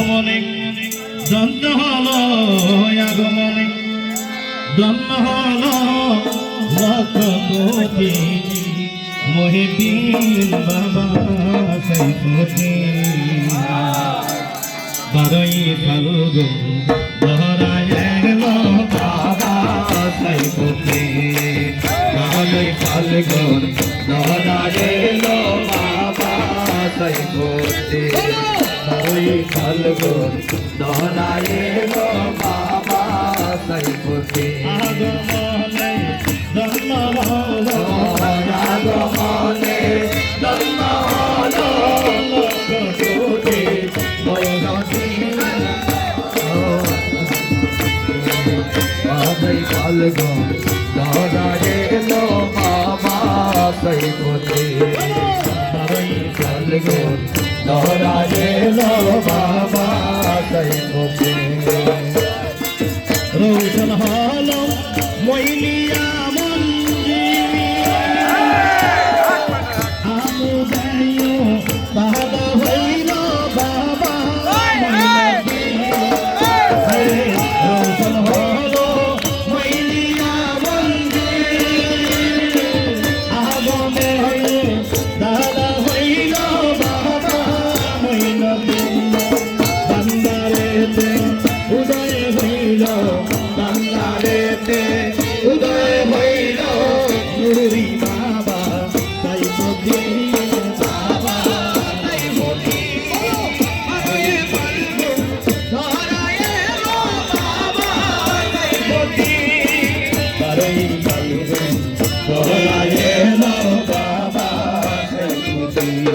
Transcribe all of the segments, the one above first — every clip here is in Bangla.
আগমনে জন্ম হলো আগমনে জন্ম হলো লক্ষ কোটি মহিউদ্দিন বাবা সাইফুদ্দিন। 12ই ফাল্গুন দহরায় এলো বাবা সাইফুদ্দিন। 12ই ফাল্গুন দহরায় এলো বাবা সাইফুদ্দিন। 12ই ফাল্গুন দহরায় এলো বাবা সাইফুদ্দিন। আগমনে জন্ম হলো আগমনে জন্ম হলো লক্ষ কোটি মহিউদ্দিন। 12ই ফাল্গুন দহরায় এলো বাবা সাইফুদ্দিন। 12ই ফাল্গুন দহরায় এলো বাবা সাইফুদ্দিন। রোশন হলো মইলিয়া মঞ্জিরি আমুদাইও বাবা হইল বাবা রোশন হলো মইলিয়া মঞ্জিরি আগমে দাদা হইল বাবা মইনদিন। বান্দারেতে উদয় হইল বাংলাদেশে উদয় হইল নুরি বাবা সাইফুদ্দিন। বাবা সাইফুদ্দিন 12ই ফাল্গুন দহরায় এলো বাবা সাইফুদ্দিন। 12ই ফাল্গুন দহরায় এলো বাবা সাইফুদ্দিন।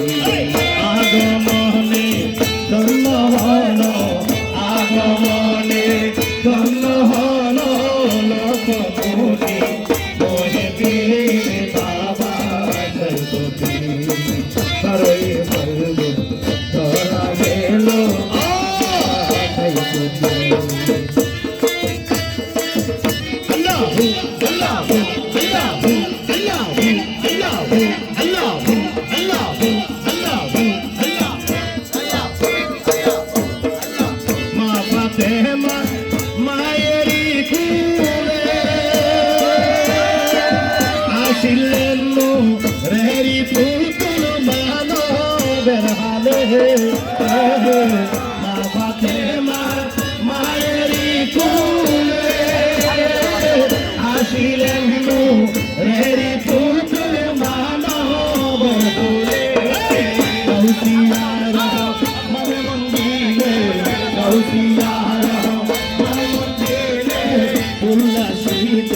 আগমনে জন্ম হলো আগমনে জন্ম হলো লক্ষ কোটি মহিউদ্দিন বাবা সাইফুদ্দিন। 12ই ফাল্গুন দহরায় এলো সাইফুদ্দিন। আল্লাহু আল্লাহু আল্লাহু আল্লাহু আল্লাহু আল্লাহু আল্লাহু আল্লাহু মা ফাতেমা মায়েরি কুলে আসিলেন রেরি পুতুল মানবের হালে। মা ফাতেমা মায়েরি কুলে আসিলেন রেরি পুতুল মানবের কুলে। গৌসিয়ার মন মন্দিরে গৌসিয়ার মন মন্দিরে উল্লাসিত